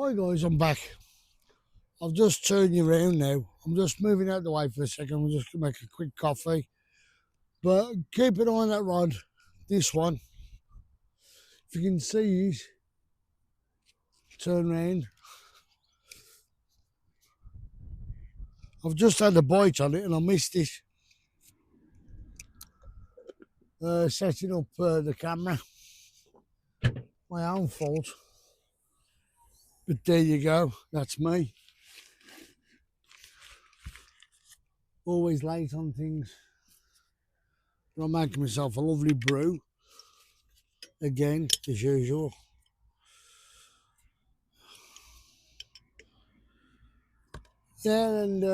Hi guys, I'm back. I've just turned you around now. I'm just moving out the way for a second. I'm just going to make a quick coffee. But keep an eye on that rod. This one. If you can see it, turn round. I've just had a bite on it and I missed it. Setting up the camera. My own fault. But there you go. That's me. Always late on things. But I'm making myself a lovely brew. Again, as usual. Yeah, and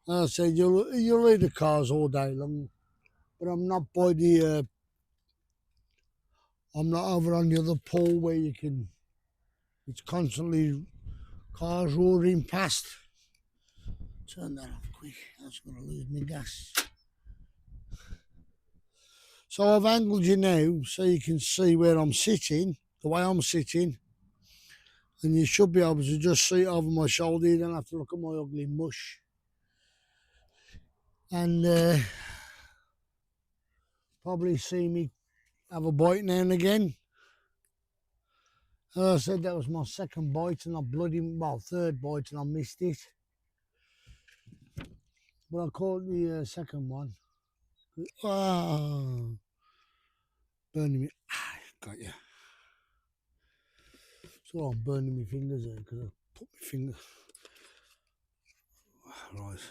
I said you'll leave the cars all day long, but I'm not by the. I'm not over on the other pole where you can. It's constantly cars roaring past. Turn that off quick. That's going to lose me gas. So I've angled you now so you can see where I'm sitting, the way I'm sitting, and you should be able to just see it over my shoulder. You don't have to look at my ugly mush. And probably see me have a bite now and again. As I said, that was my second bite and third bite and I missed it. But I caught the second one. Oh, burning me. Got you. So I'm burning my fingers there because I put my finger. Right.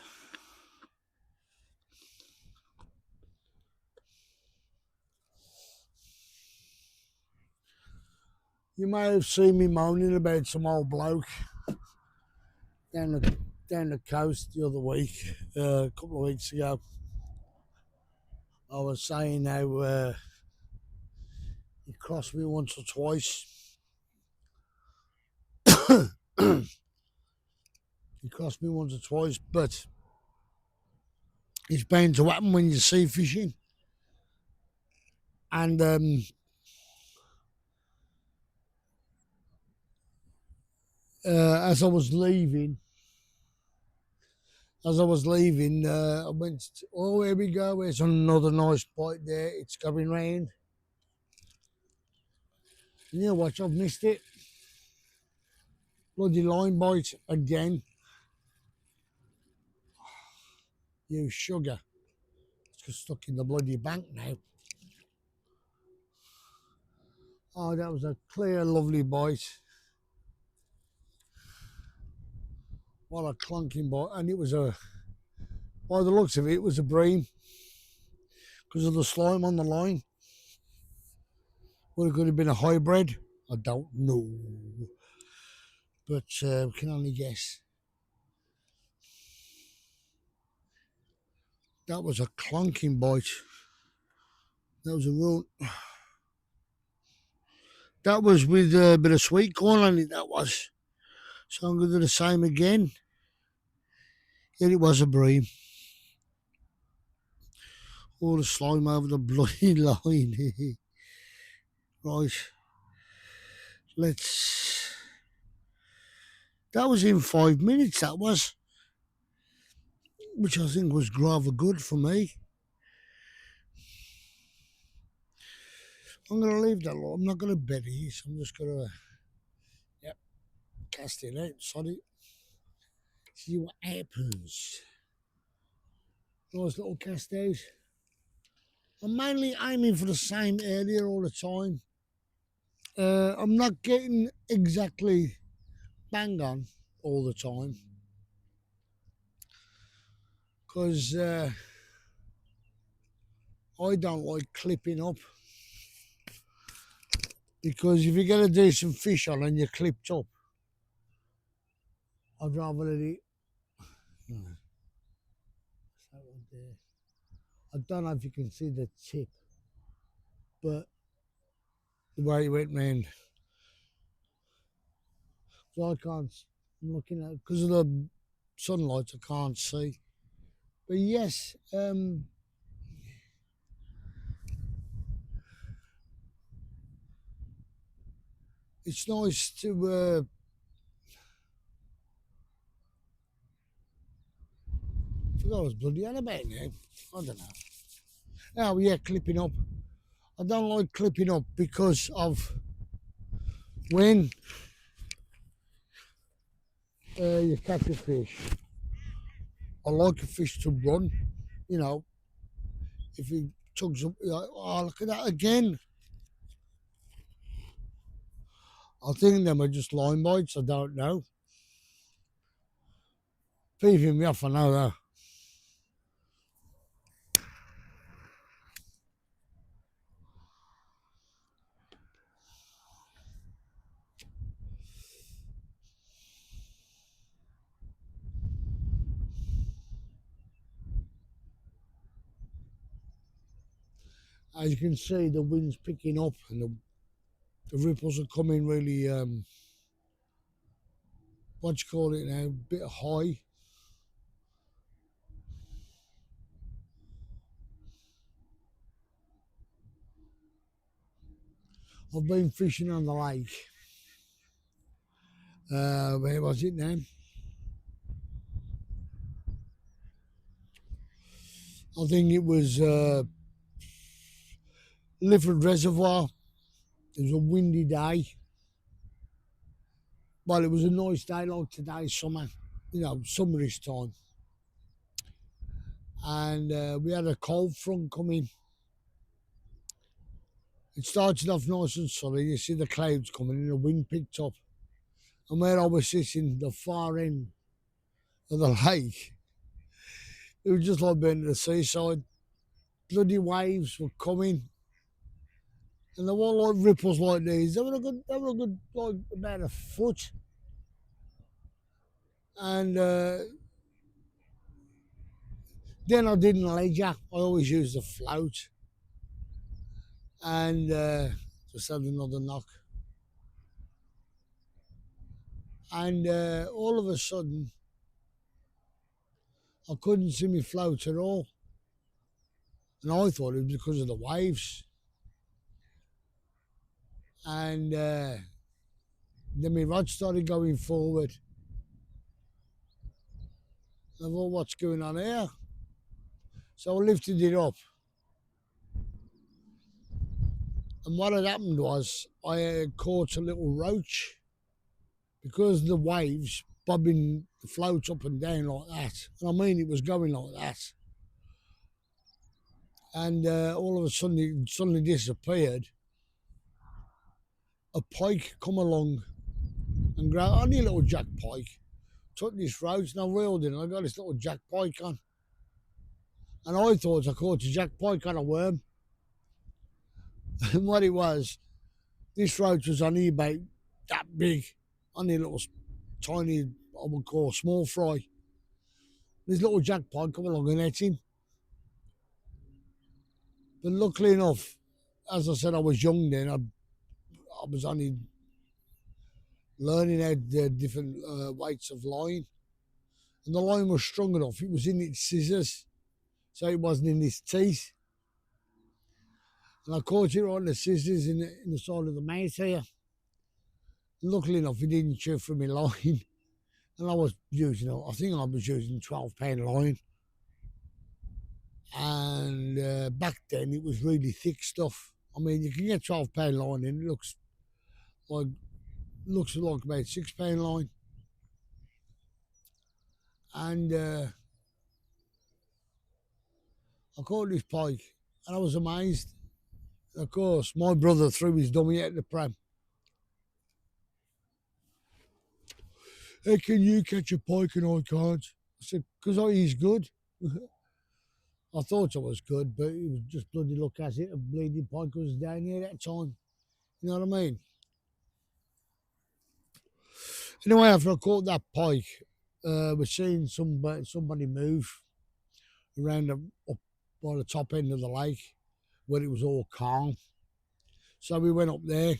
You may have seen me moaning about some old bloke down the coast the other week, a couple of weeks ago. I was saying how he crossed me once or twice. He crossed me once or twice, but it's bound to happen when you're sea fishing. And as I was leaving, I went, oh, here we go. There's another nice bite there. It's going round. You know what? I've missed it. Bloody line bite again. You sugar. It's just stuck in the bloody bank now. Oh, that was a clear, lovely bite. What a clunking bite. And it was by the looks of it, it was a bream because of the slime on the line. Well, it could have been a hybrid. I don't know. But we can only guess. That was a clunking bite. That was a real. That was with a bit of sweet corn on it, that was. So I'm going to do the same again. Yeah, it was a bream. All the slime over the bloody line. Right. Let's. That was in 5 minutes, that was. Which I think was rather good for me. I'm going to leave that lot. I'm not going to bury it. I'm just going to, cast it out. Sorry. See what happens. Nice little cast out. I'm mainly aiming for the same area all the time. I'm not getting exactly bang on all the time. Because I don't like clipping up. Because if you get a decent fish on and you're clipped up, I'd rather let it. I don't know if you can see the tip, but the way it went round. So I can't. I'm looking at because of the sunlight. I can't see. But yes, it's nice to I forgot what I was bloody on about now. I don't know. Oh yeah, clipping up. I don't like clipping up because of when you catch a fish. I like a fish to run. You know, if he tugs up, you're like, oh look at that again. I think them are just line bites. I don't know. Peeving me off. I know that. As you can see, the wind's picking up and the ripples are coming really, what do you call it now, a bit high. I've been fishing on the lake. Where was it now? I think it was Lifford Reservoir. It was a windy day. Well, it was a nice day like today, summer, you know, summerish time. And we had a cold front coming. It started off nice and sunny. You see the clouds coming and the wind picked up. And where I was sitting, the far end of the lake, it was just like being at the seaside. Bloody waves were coming. And they weren't like ripples like these. They were a good like about a foot. And then I didn't ledger. I always used a float. And just had another knock. And all of a sudden, I couldn't see me float at all. And I thought it was because of the waves. And then my rod started going forward. I thought, what's going on here? So I lifted it up. And what had happened was I had caught a little roach because the waves bobbing the float up and down like that. And I mean, it was going like that. And all of a sudden, it suddenly disappeared. A pike come along and grabbed only a little jack pike. Took this roach and I reeled in and I got this little jack pike on. And I thought I caught a jack pike on a worm. And what it was, this roach was only about that big, only a little tiny, I would call small fry. This little jack pike come along and ate him. But luckily enough, as I said, I was young then. I was only learning how the different weights of line. And the line was strong enough. It was in its scissors, so it wasn't in its teeth. And I caught it on the scissors in the side of the mouth here. Luckily enough, it didn't chew through my line. And I was using, I think I was using 12-pound line. And back then, it was really thick stuff. I mean, you can get 12-pound line and it looks like about 6-pound line. And I caught this pike and I was amazed. Of course, my brother threw his dummy out the pram. How can you catch a pike and I can't? I said, because he's good. I thought I was good, but it was just bloody look at it. A bleeding pike was down here at that time. You know what I mean? Anyway, after I caught that pike, we're seeing somebody move around up by the top end of the lake where it was all calm. So we went up there,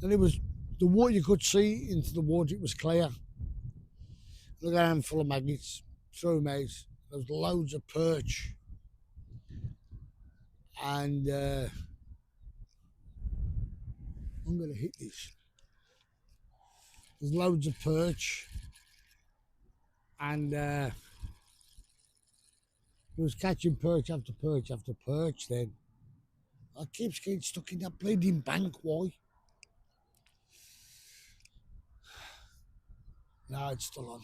and it was the water. You could see into the water; it was clear. Look at a handful of maggots, threw them out. There was loads of perch, and I'm going to hit this. There's loads of perch, and it was catching perch after perch after perch then. I keep getting stuck in that bleeding bank, why? No, it's still on.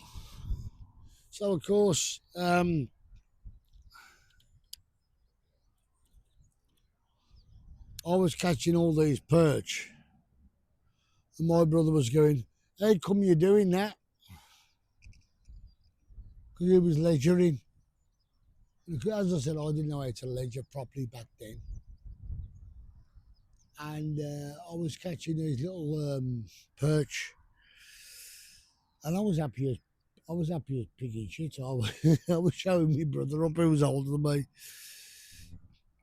So, of course, I was catching all these perch, and my brother was going, "Hey, come you doing that?" Because he was ledgering. As I said, I didn't know how to ledger properly back then. And I was catching these little perch, and I was happy as piggy shit. I was showing my brother up who was older than me.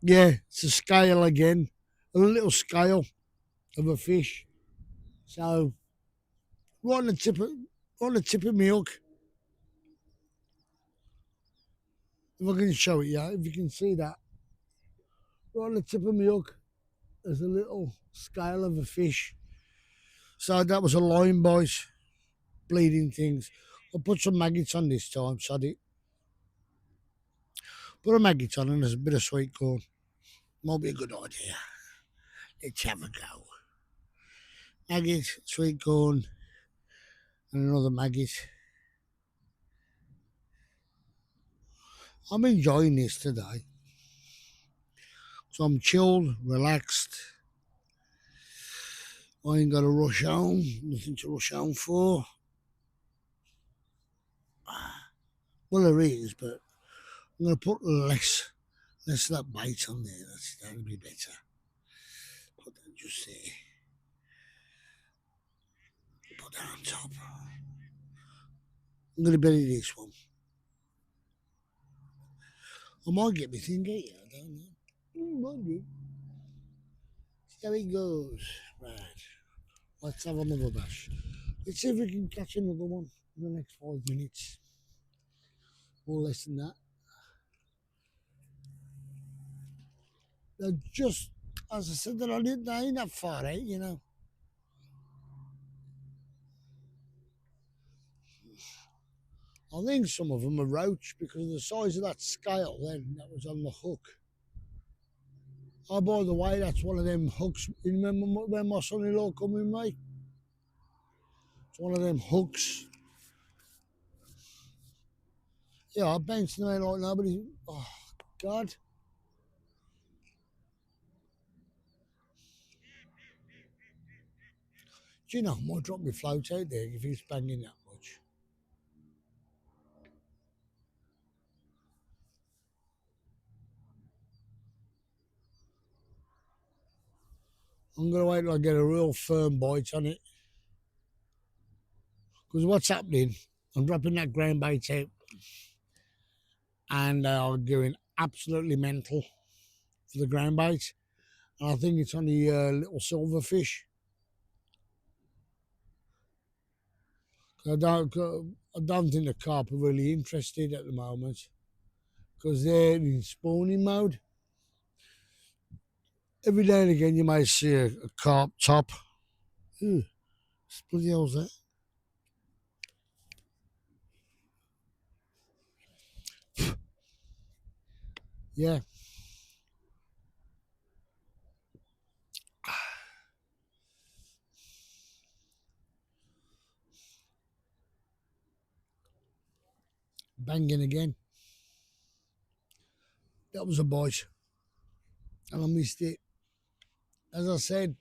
Yeah, it's a scale again, a little scale of a fish. So right on the tip of my hook. If I can show it, yeah, if you can see that, right on the tip of my hook, there's a little scale of a fish. So that was a line, boys. Bleeding things. I'll put some maggots on this time, sod it. Put a maggot on and there's a bit of sweet corn. Might be a good idea. Let's have a go. Maggot, sweet corn, and another maggot. I'm enjoying this today. So I'm chilled, relaxed. I ain't got to rush home. Nothing to rush home for. Well, there is, but I'm going to put less of that bait on there. That'll be better. Put that just there. Put that on top. I'm going to bury this one. I might get my thing here, I don't know. Might do. See how it goes. Right. Let's have another bash. Let's see if we can catch another one in the next 5 minutes. Or less than that. They're just, as I said, they ain't that far out, you know. I think some of them are roach because of the size of that scale then that was on the hook. Oh, by the way, that's one of them hooks. You remember when my son-in-law come in, mate? It's one of them hooks. Yeah, I bounced them out like nobody. Oh, God. Do you know, I might drop my float out there if he's banging that much. I'm going to wait till I get a real firm bite on it. Because what's happening, I'm dropping that ground bait out and I'm doing absolutely mental for the ground bait. And I think it's on the little silverfish. I don't think the carp are really interested at the moment because they're in spawning mode. Every now and again you may see a carp top. Ooh, bloody hell's that? Yeah. Banging again. That was a bite. And I missed it. As I said,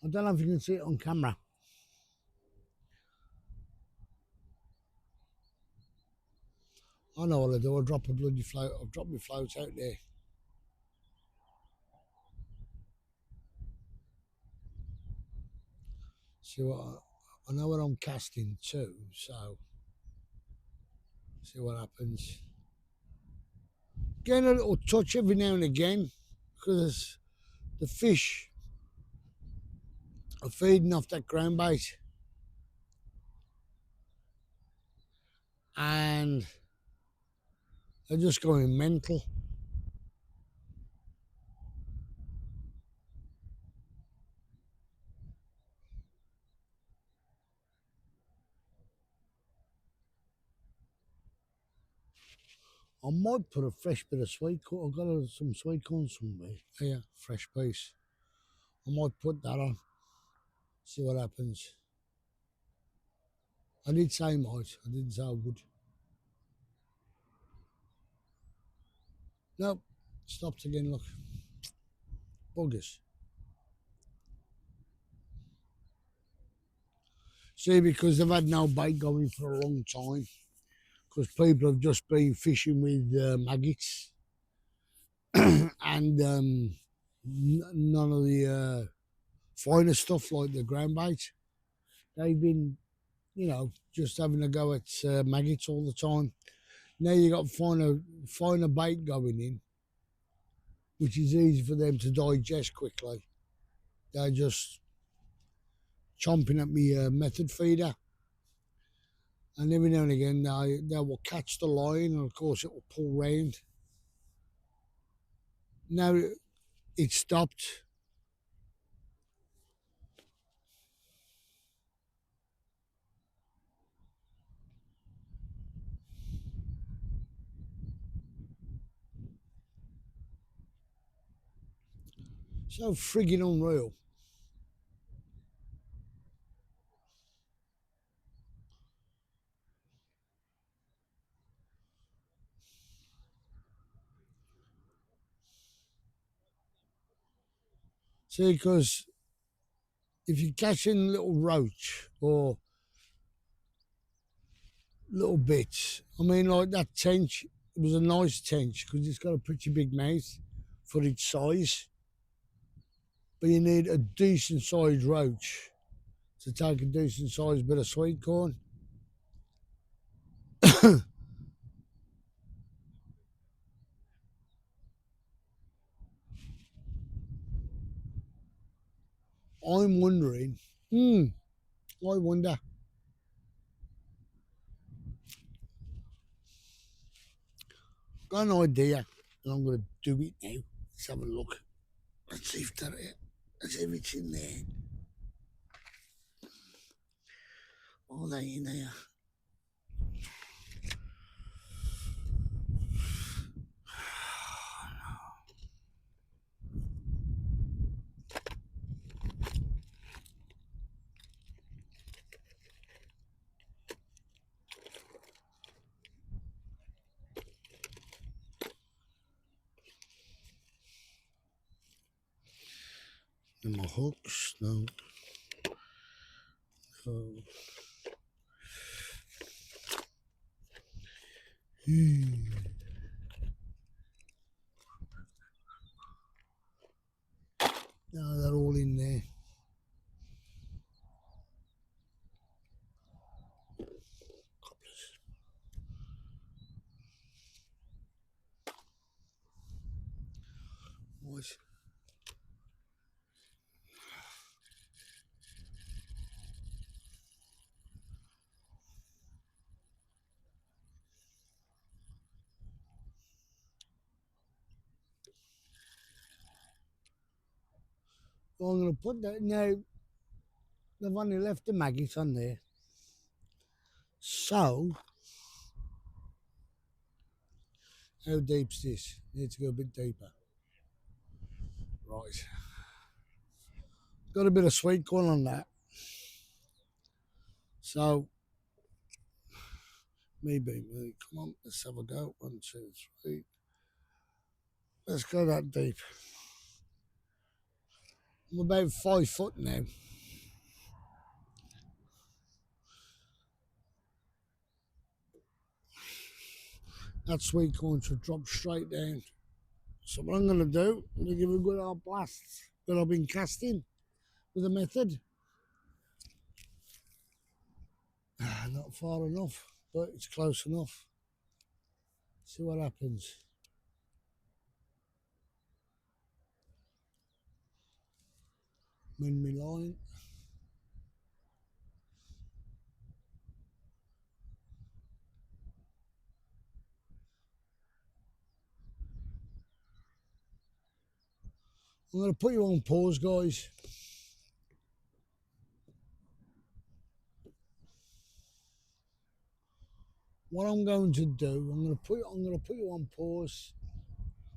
I don't know if you can see it on camera. I know what I do. I drop a bloody float. I've dropped my float out there. See what I know what I'm casting too. So see what happens. Getting a little touch every now and again because the fish are feeding off that ground bait, and they're just going mental. I might put a fresh bit of sweet corn. I've got some sweet corn somewhere. Here, fresh piece. I might put that on. See what happens. I did say might. I didn't say I would. Nope. Stopped again, look. Buggers. See, because they've had no bait going for a long time. Because people have just been fishing with maggots. And none of the finer stuff like the ground bait. They've been, just having a go at maggots all the time. Now you got finer bait going in, which is easy for them to digest quickly. They're just chomping at me method feeder, and every now and again they will catch the line, and of course it will pull round. Now it stopped. So friggin' unreal. See, because if you're catching little roach or little bits, I mean, like that tench, it was a nice tench because it's got a pretty big mouth for its size. But you need a decent sized roach to take a decent sized bit of sweet corn. I'm wondering, I wonder. Got an idea, and I'm going to do it now. Let's have a look. Let's see if let's see if it's in there. Are they in there? And my hooks, no. Oh. No, they're all in there. What? Well, I'm going to put that now. They've only left the maggots on there. So, how deep's this? Need to go a bit deeper. Right. Got a bit of sweet corn on that. So, maybe. Come on, let's have a go. 1, 2, 3. Let's go that deep. I'm about 5 foot now. That sweet corn should drop straight down. So what I'm going to do, I'm going to give it a good old blast that I've been casting with a method. Not far enough, but it's close enough. See what happens. Mend me line. I'm going to put you on pause, guys. what I'm going to do, I'm gonna put you on pause.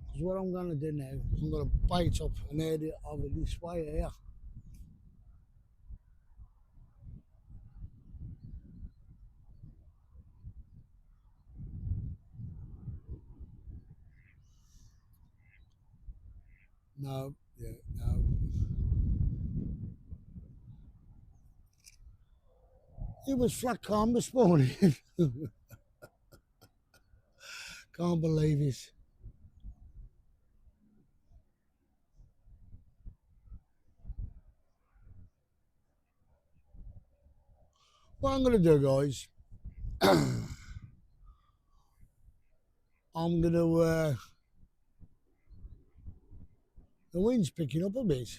Because what I'm gonna do now, I'm gonna bait up an area of it this way here. No, yeah, no. It was flat calm this morning. Can't believe it. What I'm gonna do, guys, I'm gonna the wind's picking up a bit.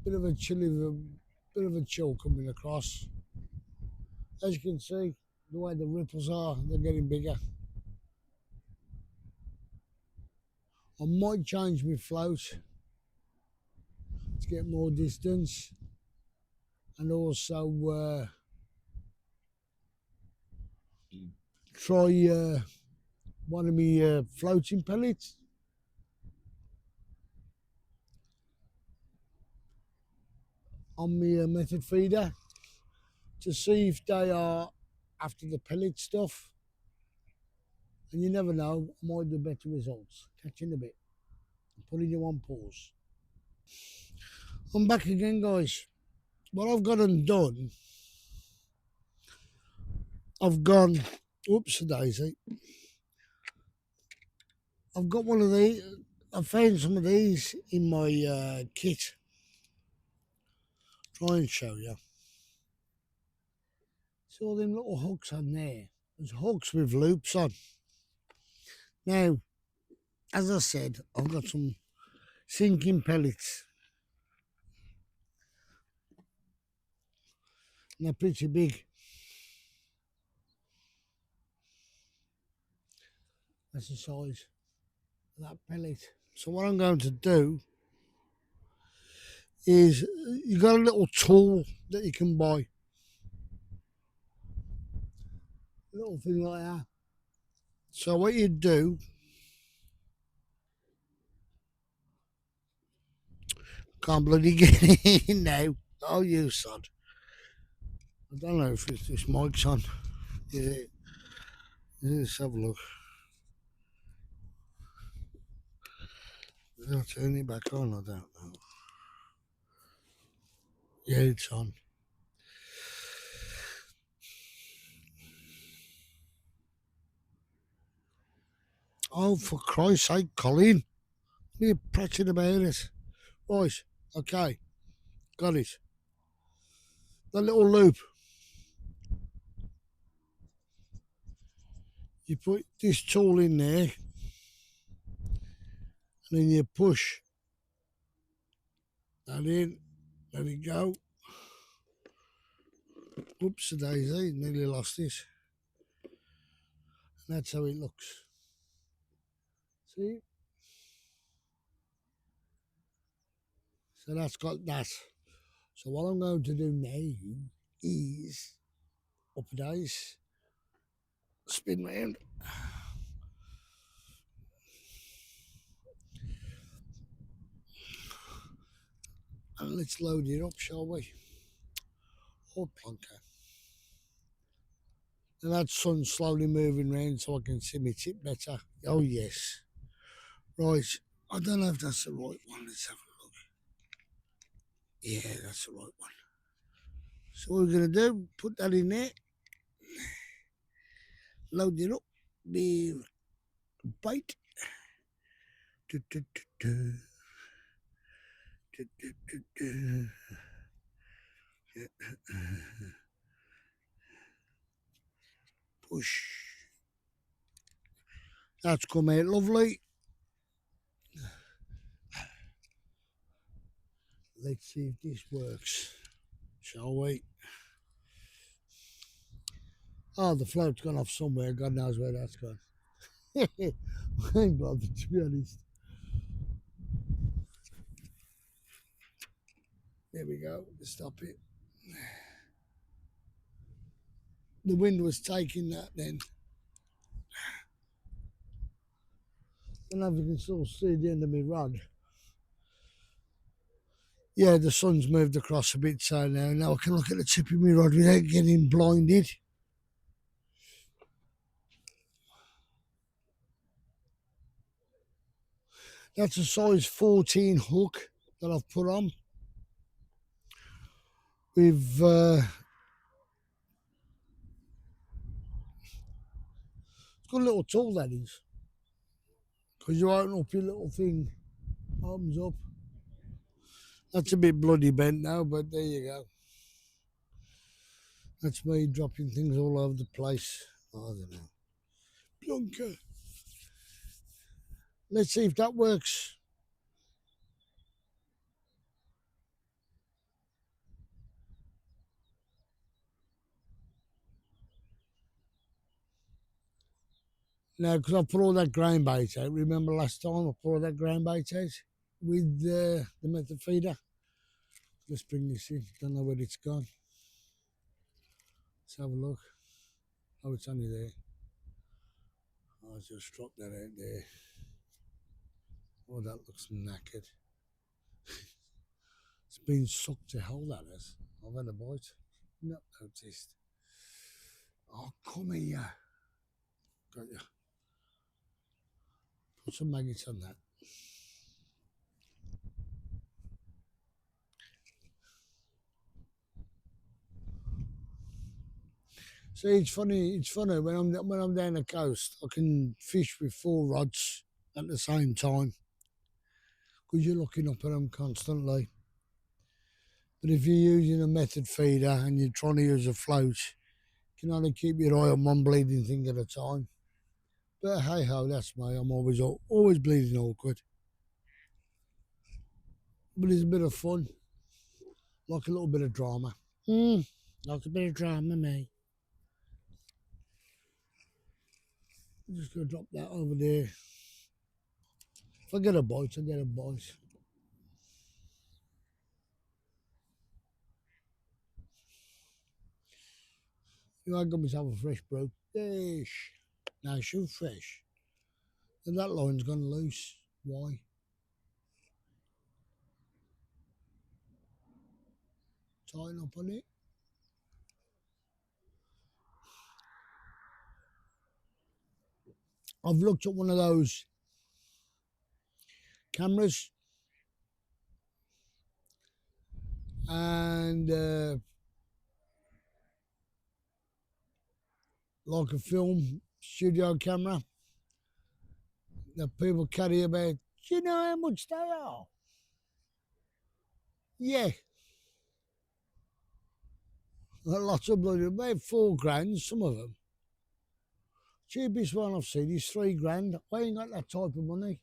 Bit of a bit of a chill coming across. As you can see, the way the ripples are, they're getting bigger. I might change my float to get more distance, and also try one of my floating pellets on my method feeder to see if they are after the pellet stuff. And you never know, I might do better results. Catch you in a bit. I'm putting you on pause. I'm back again, guys. What I've gone and done, I've gone, oops, daisy. I've got one of these, I found some of these in my kit. Try and show you. See all them little hooks on there? There's hooks with loops on. Now, as I said, I've got some sinking pellets. And they're pretty big. That's the size of that pellet. So what I'm going to do is, you got a little tool that you can buy. A little thing like that. So what you do, can't bloody get in now. Oh, you sod. I don't know if it's this mic's on. Yeah. Let's have a look. I'll turn it back on, I don't know. Yeah, it's on. Oh, for Christ's sake, Colin. You're pressing about it. Right, okay. Got it. That little loop. You put this tool in there, and then you push that in. There we go. Oops, a daisy, nearly lost it. And that's how it looks. See? So that's got that. So what I'm going to do now is up a dice, spin round, and let's load it up, shall we? Oh, plonker. And that sun's slowly moving round so I can see my tip better. Oh, yes. Right. I don't know if that's the right one. Let's have a look. Yeah, that's the right one. So what we're going to do, put that in there, load it up, be bait. Push. That's come out lovely. Let's see if this works, shall we? Oh, the float's gone off somewhere. God knows where that's gone. I ain't bothered, to be honest. There we go. Stop it. the wind was taking that then. I don't know if you can still see the end of my rod. Yeah, the sun's moved across a bit, so now I can look at the tip of my rod without getting blinded. That's a size 14 hook that I've put on. We've it's got a little tool, that is, because you open up your little thing, opens up. That's a bit bloody bent now, but there you go. That's me dropping things all over the place. I don't know. Plunker. Let's see if that works. Now, because I put all that grain bait out. Remember last time I put all that grain bait out with the method feeder? Let's bring this in. Don't know where it's gone. Let's have a look. Oh, it's only there. I'll just drop that out there. Oh, that looks knackered. It's been sucked to hell, that is. I've had a bite. Not noticed. Oh, come here. Got you. Put some maggots on that. See, it's funny. It's funny when I'm down the coast. I can fish with 4 rods at the same time because you're looking up at them constantly. But if you're using a method feeder and you're trying to use a float, you can only keep your eye on one bleeding thing at a time. But hey ho, that's me. I'm always bleeding awkward. But it's a bit of fun, like a little bit of drama. Like a bit of drama, mate. I'm just gonna drop that over there. If I get a bite, I get a bite. You know, I got myself a fresh broke fish. Now shoot fresh. And that line's gone loose. Why? Tying up on it. I've looked at one of those cameras and like a film studio camera that people carry about. Do you know how much they are? Yeah. Lots of bloody, about 4 grand, some of them. Cheapest one I've seen is 3 grand. I ain't got that type of money.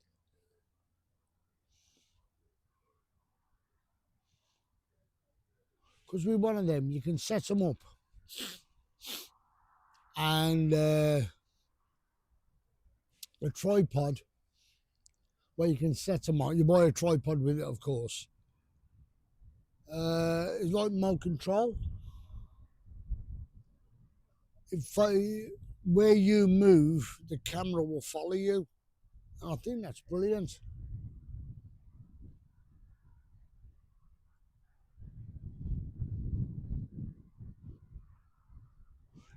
Because with one of them, you can set them up and a tripod where you can set them on. You buy a tripod with it, of course. It's like remote control. Where you move, the camera will follow you. And I think that's brilliant.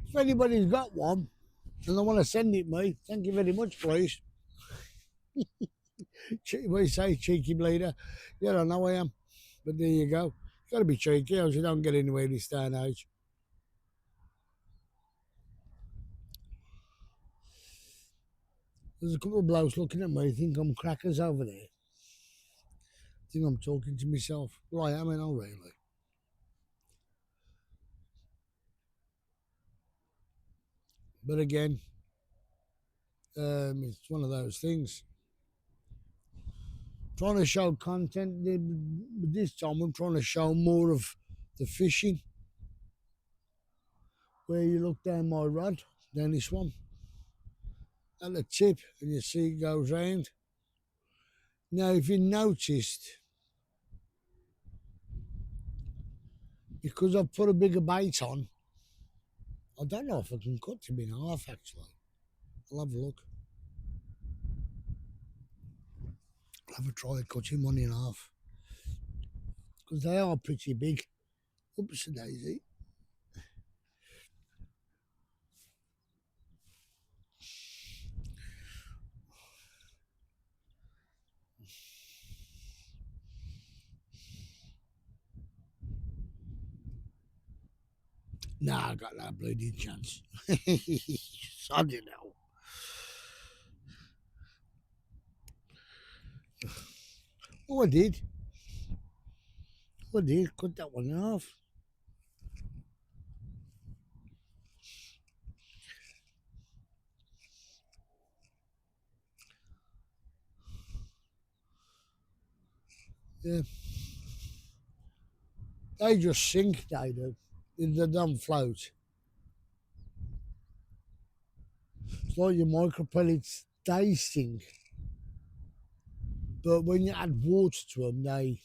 If anybody's got one and they want to send it me, thank you very much, please. What you say, cheeky bleeder? Yeah, I know I am. But there you go. Got to be cheeky, else you don't get anywhere this day and age. There's a couple of blokes looking at me, think I'm crackers over there. Think I'm talking to myself. Well, I am, and not really. But again, it's one of those things. Trying to show content. This time I'm trying to show more of the fishing. Where you look down my rod, down this one, at the tip, and you see it goes round. Now, if you noticed, because I've put a bigger bait on I don't know if I can cut him in half, actually. I'll have a look. I'll have a try cutting one in half. Because they are pretty big. Oops, a daisy. Nah, I got no bloody chance. Sod it now. Oh, I did. Cut that one in half. Yeah. They just sink, they do. They don't float. It's like your micro pellets, they sink. But when you add water to them, they.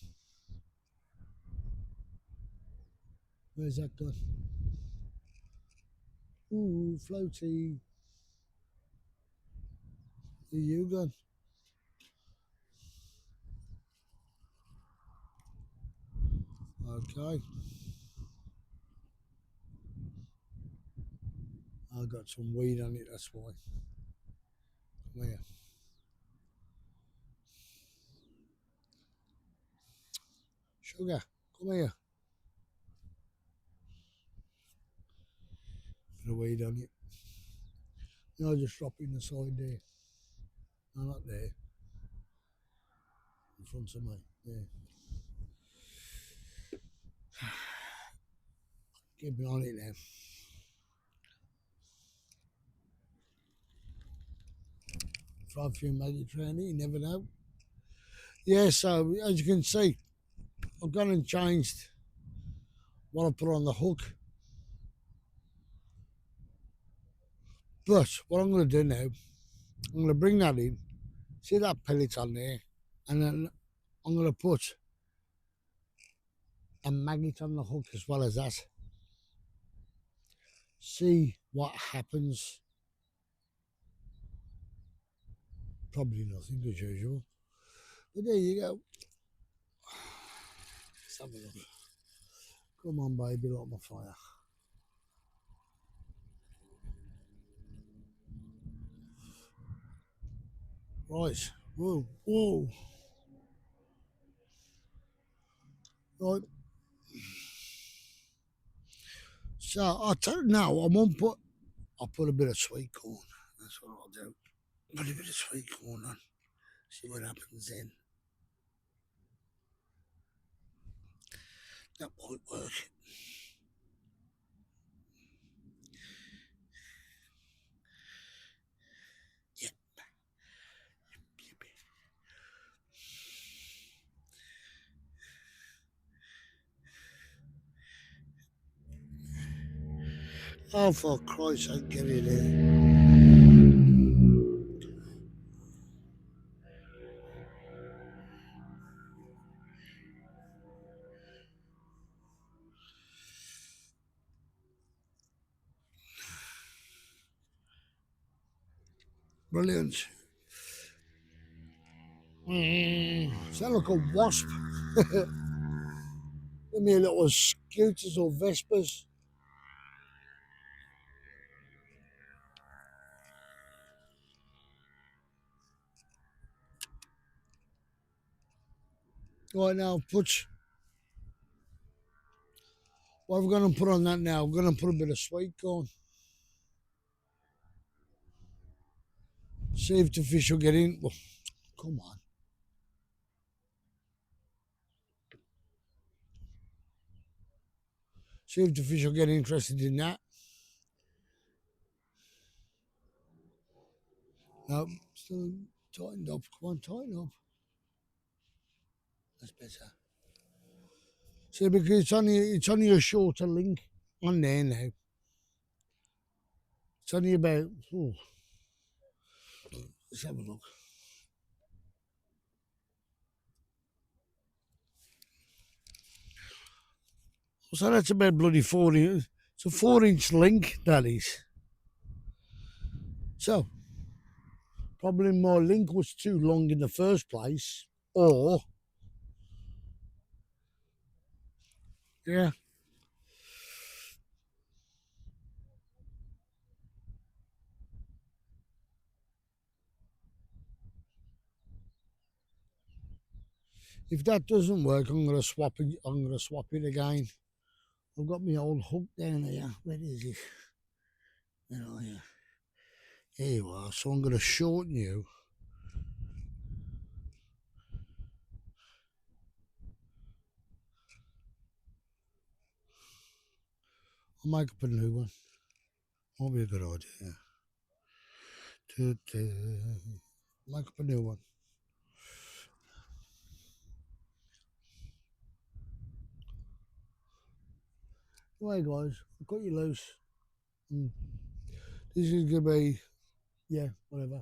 Where's that gone? Ooh, floaty. Here you gone. Okay. I got some weed on it, that's why. Come here. Sugar, come here. Bit of weed on it. No, just drop it in the side there. No, not there. In front of me. Yeah. Keep me on it now. Try a few maggots around it, you never know. Yeah, so as you can see, I've gone and changed what I put on the hook. But what I'm going to do now, I'm going to bring that in, see that pellet on there, and then I'm going to put a magnet on the hook as well as that. See what happens. Probably nothing as usual. But there you go. Let's have a look. Come on, baby, light my fire. Right. Whoa, whoa. Right. So I'll tell you now, I'll put a bit of sweet corn. That's what I'll do. Put a bit of sweet corn on. See what happens then. That might work. Yeah. Oh, for Christ's sake, get it in. Brilliant. Sound like a wasp. Give me a little scooters or vespers. Right now, what we're going to put on that now, we're going to put a bit of sweet corn. See if the fish will get in. Oh, come on. See if the fish will get interested in that. No, still tightened up. Come on, tighten up. That's better. See, because it's only a shorter link on there now. It's only about. Oh, let's have a look. So that's about bloody 40. It's It's a 4-inch link, that is. So, probably my link was too long in the first place, or, yeah. If that doesn't work, I'm gonna swap it. I'm gonna swap it again. I've got my old hook down here. Where is it? Where are you? Here you are. So I'm gonna shorten you. I'll make up a new one. Might be a good idea. Make up a new one. Anyway, guys, I've got you loose. This is gonna be, yeah, whatever.